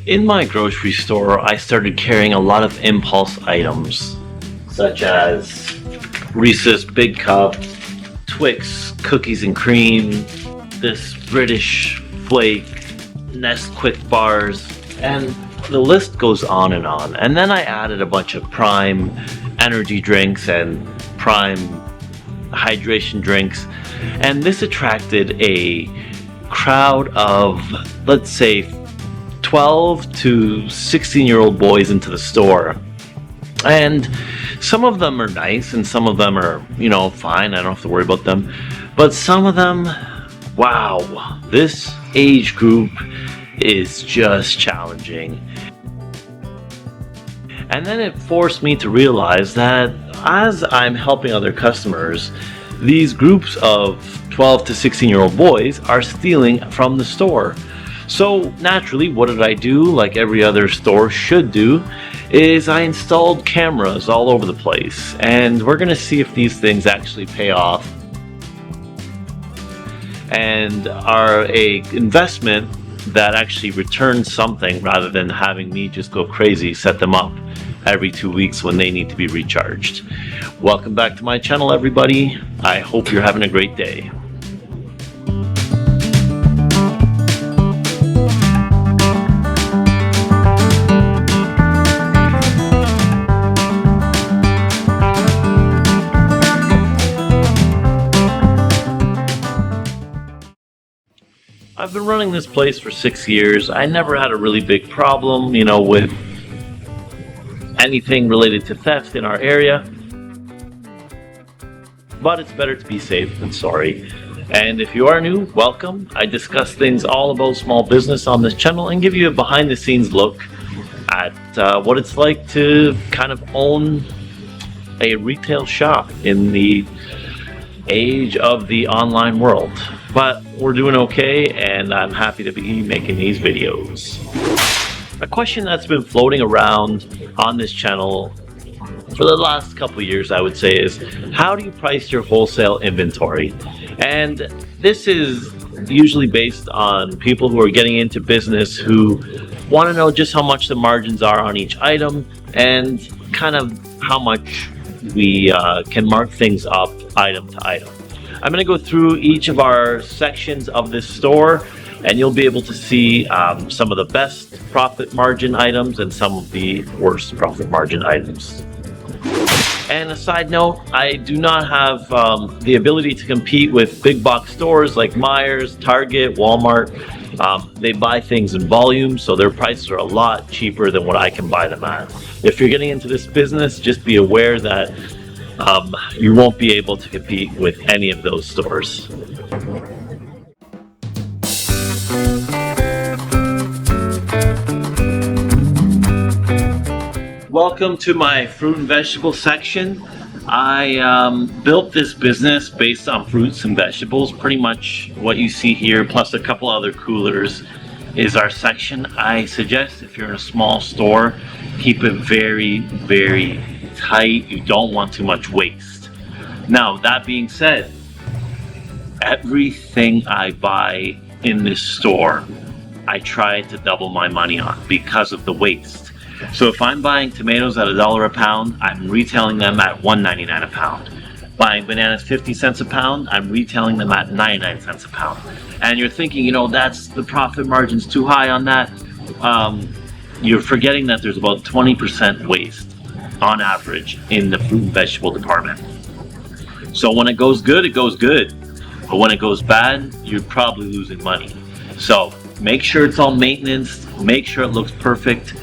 In my grocery store, I started carrying a lot of impulse items, such as Reese's Big Cup, Twix Cookies and Cream, this British Flake, Nesquik bars, and the list goes on. And then I added a bunch of Prime energy drinks and Prime hydration drinks, and this attracted a crowd of, let's say, 12 to 16-year-old boys into the store. And some of them are nice and some of them are, fine. I don't have to worry about them. But some of them, wow, this age group is just challenging. And then it forced me to realize that as I'm helping other customers, these groups of 12 to 16-year-old boys are stealing from the store. So naturally, what did I do? Like every other store should do, is I installed cameras all over the place. And we're gonna see if these things actually pay off and are an investment that actually returns something, rather than having me just go crazy, set them up every 2 weeks when they need to be recharged. Welcome back to my channel, everybody. I hope you're having a great day. I've been running this place for 6 years. I never had a really big problem, with anything related to theft in our area. But it's better to be safe than sorry. And if you are new, welcome. I discuss things all about small business on this channel and give you a behind the scenes look at what it's like to kind of own a retail shop in the age of the online world. But we're doing okay, and I'm happy to be making these videos. A question that's been floating around on this channel for the last couple of years, I would say, is how do you price your wholesale inventory? And this is usually based on people who are getting into business who want to know just how much the margins are on each item and kind of how much we can mark things up item to item. I'm going to go through each of our sections of this store, and you'll be able to see some of the best profit margin items and some of the worst profit margin items. And a side note, I do not have the ability to compete with big box stores like Myers, Target, Walmart. They buy things in volume, so their prices are a lot cheaper than what I can buy them at. If you're getting into this business, just be aware that you won't be able to compete with any of those stores. Welcome to my fruit and vegetable section. I built this business based on fruits and vegetables. Pretty much what you see here, plus a couple other coolers, is our section. I suggest if you're in a small store, keep it very, very tight. You don't want too much waste. Now, that being said, everything I buy in this store, I try to double my money on because of the waste. So if I'm buying tomatoes at $1 a pound, I'm retailing them at $1.99 a pound. Buying bananas 50 cents a pound, I'm retailing them at 99 cents a pound. And you're thinking, that's the profit margin's too high on that. You're forgetting that there's about 20% waste on average in the fruit and vegetable department. So when it goes good, it goes good. But when it goes bad, you're probably losing money. So make sure it's all maintenance, make sure it looks perfect.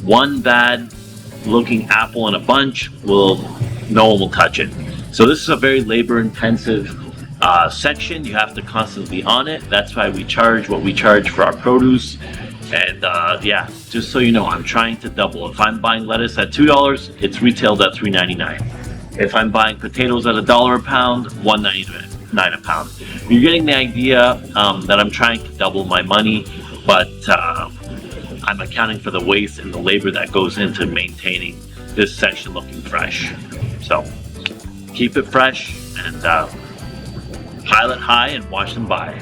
One bad looking apple in a bunch, no one will touch it. So this is a very labor intensive section. You have to constantly be on it. That's why we charge what we charge for our produce. And yeah, just so you know, I'm trying to double. If I'm buying lettuce at $2, it's retailed at $3.99. If I'm buying potatoes at $1 a pound, $1.99 a pound. You're getting the idea that I'm trying to double my money, but I'm accounting for the waste and the labor that goes into maintaining this section looking fresh. So keep it fresh and pile it high and watch them buy.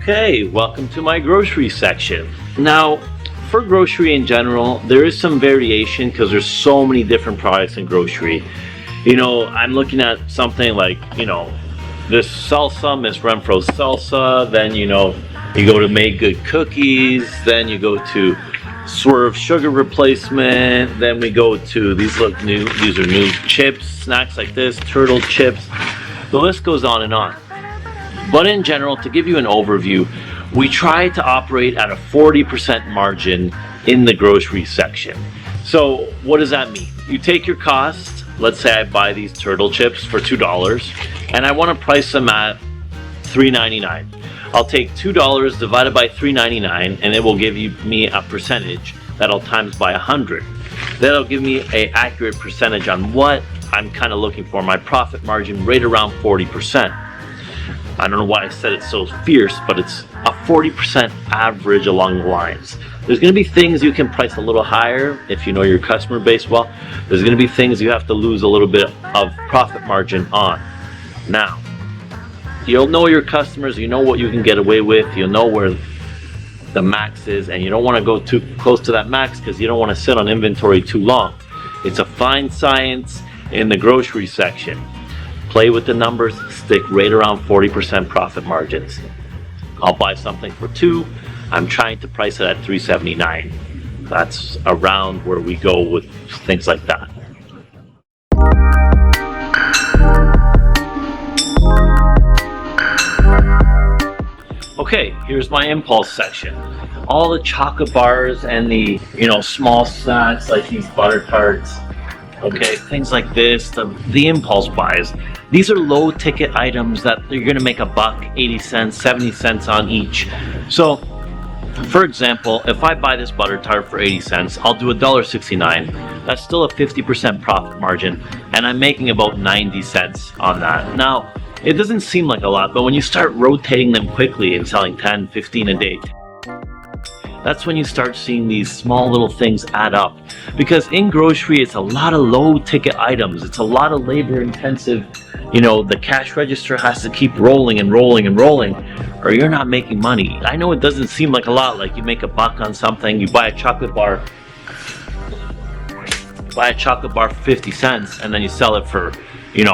Okay, welcome to my grocery section. Now, for grocery in general, there is some variation because there's so many different products in grocery. You know, I'm looking at something like, this salsa, Miss Renfro's salsa, then, you go to Make Good cookies, then you go to Swerve sugar replacement, then we go to these are new chips, snacks like this, turtle chips. The list goes on and on. But in general, to give you an overview, we try to operate at a 40% margin in the grocery section. So what does that mean? You take your cost, let's say I buy these turtle chips for $2 and I want to price them at $3.99. I'll take $2 divided by $3.99 and it will give me a percentage that I'll times by 100. That'll give me an accurate percentage on what I'm kind of looking for, my profit margin right around 40%. I don't know why I said it so fierce, but it's a 40% average along the lines. There's going to be things you can price a little higher if you know your customer base well. There's going to be things you have to lose a little bit of profit margin on. Now, you'll know your customers, you know what you can get away with, you'll know where the max is, and you don't want to go too close to that max because you don't want to sit on inventory too long. It's a fine science in the grocery section. Play with the numbers, stick right around 40% profit margins. I'll buy something for $2, I'm trying to price it at $3.79. That's around where we go with things like that. Okay, here's my impulse section. All the chocolate bars and the, small snacks like these butter tarts, okay, things like this, the impulse buys. These are low ticket items that you're gonna make $1, 80 cents, 70 cents on each. So, for example, if I buy this butter tart for 80 cents, I'll do $1.69. That's still a 50% profit margin, and I'm making about 90 cents on that. Now, it doesn't seem like a lot, but when you start rotating them quickly and selling 10, 15 a day, that's when you start seeing these small little things add up. Because in grocery, it's a lot of low ticket items. It's a lot of labor intensive. The cash register has to keep rolling and rolling and rolling, or you're not making money. I know it doesn't seem like a lot, like you make $1 on something, you buy a chocolate bar for 50 cents, and then you sell it for, $1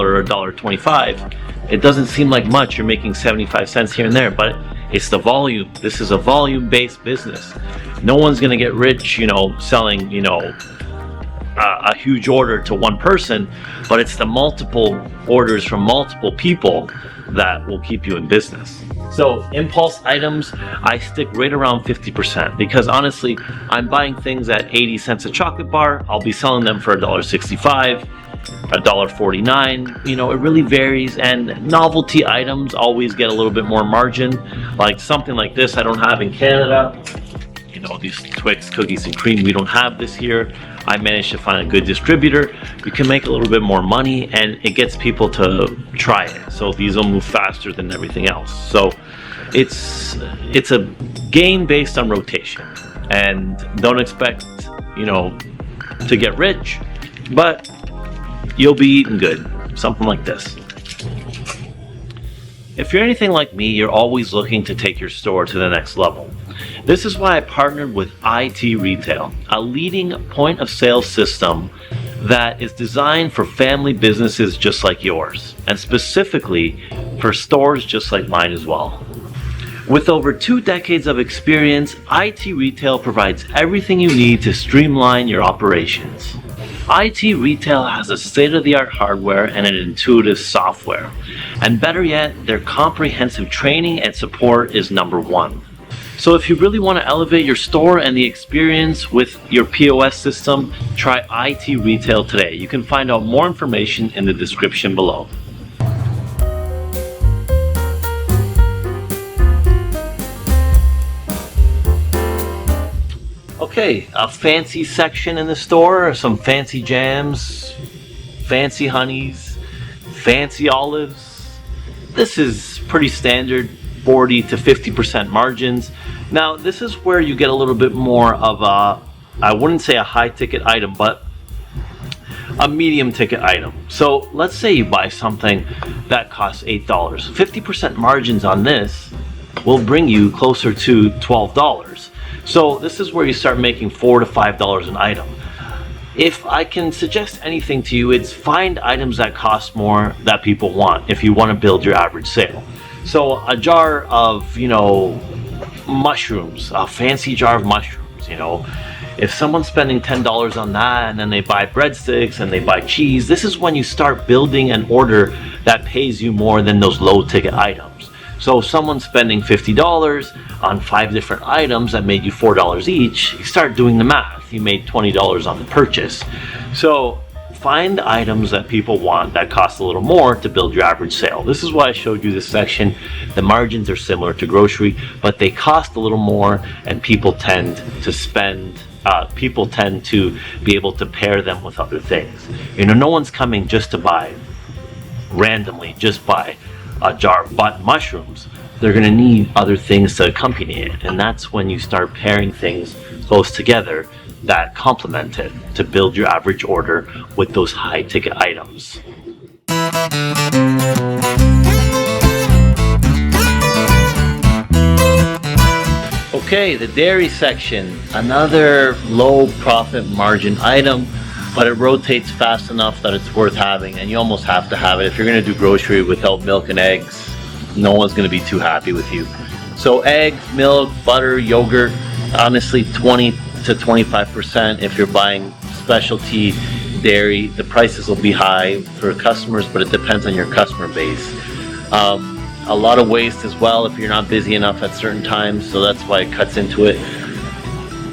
or $1.25. It doesn't seem like much. You're making 75 cents here and there, but it's the volume. This is a volume-based business. No one's gonna get rich, selling, a huge order to one person, but it's the multiple orders from multiple people that will keep you in business. So impulse items, I stick right around 50% because honestly, I'm buying things at 80 cents a chocolate bar. I'll be selling them for $1.65, $1.49. It really varies, and novelty items always get a little bit more margin. Like something like this I don't have in Canada. These 𝐑𝐄𝐋𝐀𝐃 cookies and cream, we don't have this here. I managed to find a good distributor. You can make a little bit more money and it gets people to try it. So these will move faster than everything else. So it's a game based on rotation, and don't expect, to get rich, but you'll be eating good. Something like this. If you're anything like me, you're always looking to take your store to the next level. This is why I partnered with IT Retail, a leading point of sale system that is designed for family businesses just like yours, and specifically for stores just like mine as well. With over 2 decades of experience, IT Retail provides everything you need to streamline your operations. IT Retail has a state-of-the-art hardware and an intuitive software. And better yet, their comprehensive training and support is #1. So if you really want to elevate your store and the experience with your POS system, try IT Retail today. You can find out more information in the description below. Okay, a fancy section in the store, some fancy jams, fancy honeys, fancy olives. This is pretty standard, 40 to 50% margins. Now, this is where you get a little bit more of a, I wouldn't say a high ticket item, but a medium ticket item. So let's say you buy something that costs $8. 50% margins on this will bring you closer to $12. So this is where you start making $4 to $5 an item. If I can suggest anything to you, it's find items that cost more that people want if you want to build your average sale. So a jar of, mushrooms, a fancy jar of mushrooms, if someone's spending $10 on that and then they buy breadsticks and they buy cheese, this is when you start building an order that pays you more than those low ticket items. So if someone's spending $50 on 5 different items that made you $4 each, you start doing the math. You made $20 on the purchase. So find items that people want that cost a little more to build your average sale. This is why I showed you this section. The margins are similar to grocery, but they cost a little more, and people tend to be able to pair them with other things. No one's coming just to buy a jar of button mushrooms. They're going to need other things to accompany it, and that's when you start pairing things close together that complement it to build your average order with those high ticket items. Okay, the dairy section, another low profit margin item, but it rotates fast enough that it's worth having, and you almost have to have it. If you're going to do grocery without milk and eggs, no one's going to be too happy with you. So eggs, milk, butter, yogurt, honestly 20 to 25%. If you're buying specialty dairy, the prices will be high for customers, but it depends on your customer base. A lot of waste as well if you're not busy enough at certain times, so that's why it cuts into it.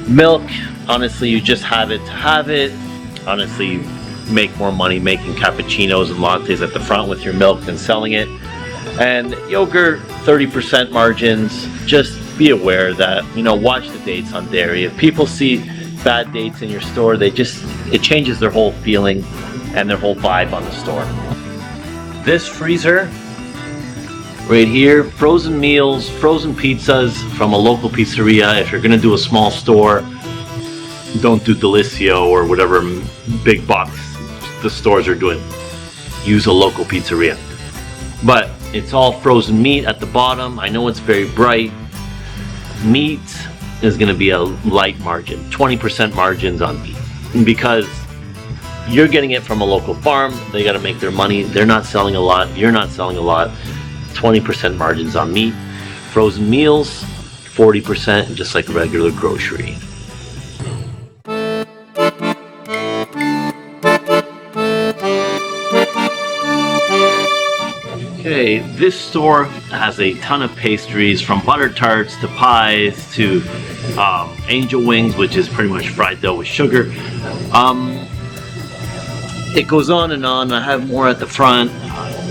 Milk, honestly, you just have it to have it. Honestly, you make more money making cappuccinos and lattes at the front with your milk than selling it. And yogurt, 30% margins. Just be aware that, watch the dates on dairy. If people see bad dates in your store, it changes their whole feeling and their whole vibe on the store. This freezer right here, frozen meals, frozen pizzas from a local pizzeria. If you're gonna do a small store, don't do 𝐑𝐄𝐋𝐿 or whatever big box the stores are doing. Use a local pizzeria. But it's all frozen meat at the bottom. I know it's very bright. Meat is going to be a light margin, 20% margins on meat, because you're getting it from a local farm. They got to make their money. They're not selling a lot. You're not selling a lot. 20% margins on meat. Frozen meals, 40%, just like regular grocery. Okay, this store has a ton of pastries, from butter tarts to pies to angel wings, which is pretty much fried dough with sugar. It goes on and on. I have more at the front.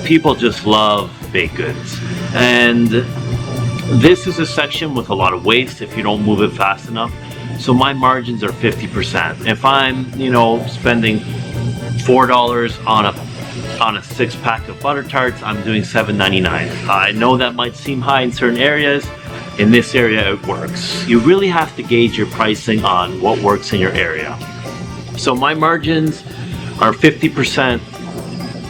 People just love baked goods. And this is a section with a lot of waste if you don't move it fast enough. So my margins are 50%. If I'm, spending $4 on a 6-pack of butter tarts, I'm doing $7.99. I know that might seem high in certain areas. In this area, it works. You really have to gauge your pricing on what works in your area. So my margins are 50%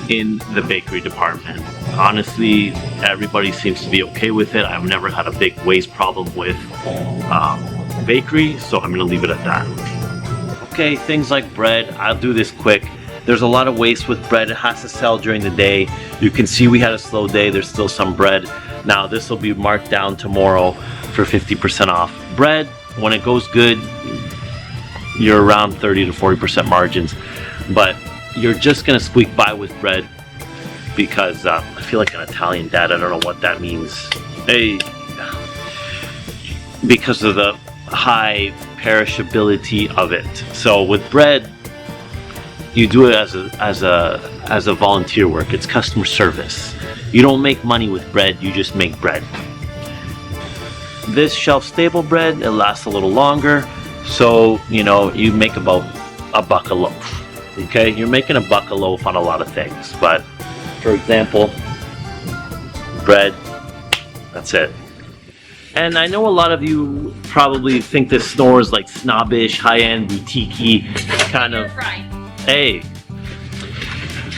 in the bakery department. Honestly, everybody seems to be okay with it. I've never had a big waste problem with bakery, so I'm gonna leave it at that. Okay, things like bread, I'll do this quick. There's a lot of waste with bread. It has to sell during the day. You can see we had a slow day. There's still some bread. Now this will be marked down tomorrow for 50% off. Bread, when it goes good, you're around 30 to 40% margins, but you're just gonna squeak by with bread because I feel like an Italian dad. I don't know what that means. Hey, because of the high perishability of it. So with bread, you do it as a volunteer work. It's customer service. You don't make money with bread, you just make bread. This shelf-stable bread, it lasts a little longer, so you make about $1 a loaf. Okay, you're making $1 a loaf on a lot of things, but for example, bread, that's it. And I know a lot of you probably think this store is like snobbish, high-end, boutique-y kind of. Hey,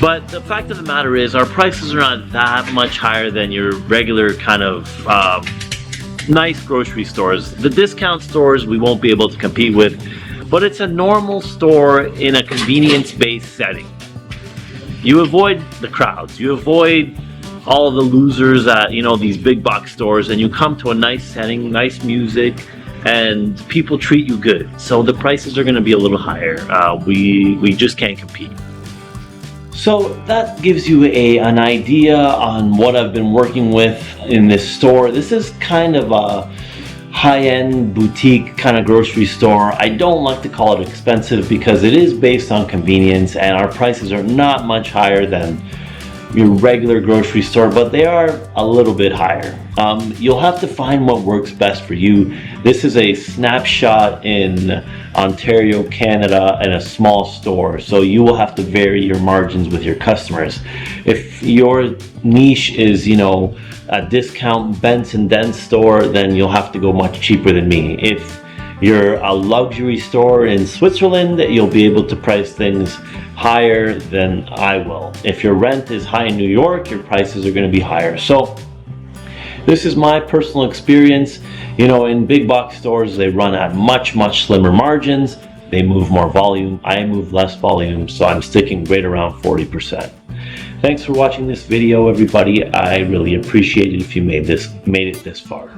but the fact of the matter is our prices are not that much higher than your regular kind of nice grocery stores. The discount stores we won't be able to compete with, but it's a normal store in a convenience-based setting. You avoid the crowds, you avoid all of the losers at, you know, these big box stores, and you come to a nice setting, nice music, and people treat you good. So the prices are going to be a little higher. We just can't compete. So that gives you an idea on what I've been working with in this store. This is kind of a high-end boutique kind of grocery store. I don't like to call it expensive because it is based on convenience, and our prices are not much higher than your regular grocery store, but they are a little bit higher. You'll have to find what works best for you. This is a snapshot in Ontario, Canada, in a small store, so you will have to vary your margins with your customers. If your niche is, you know, a discount Benson Dent store, then you'll have to go much cheaper than me. If you're a luxury store in Switzerland, you'll be able to price things higher than I will. If your rent is high in New York, your prices are going to be higher. So this is my personal experience. You know, in big box stores, they run at much slimmer margins. They move more volume. I move less volume, so I'm sticking right around 40%. Thanks for watching this video, everybody. I really appreciate it if you made it this far.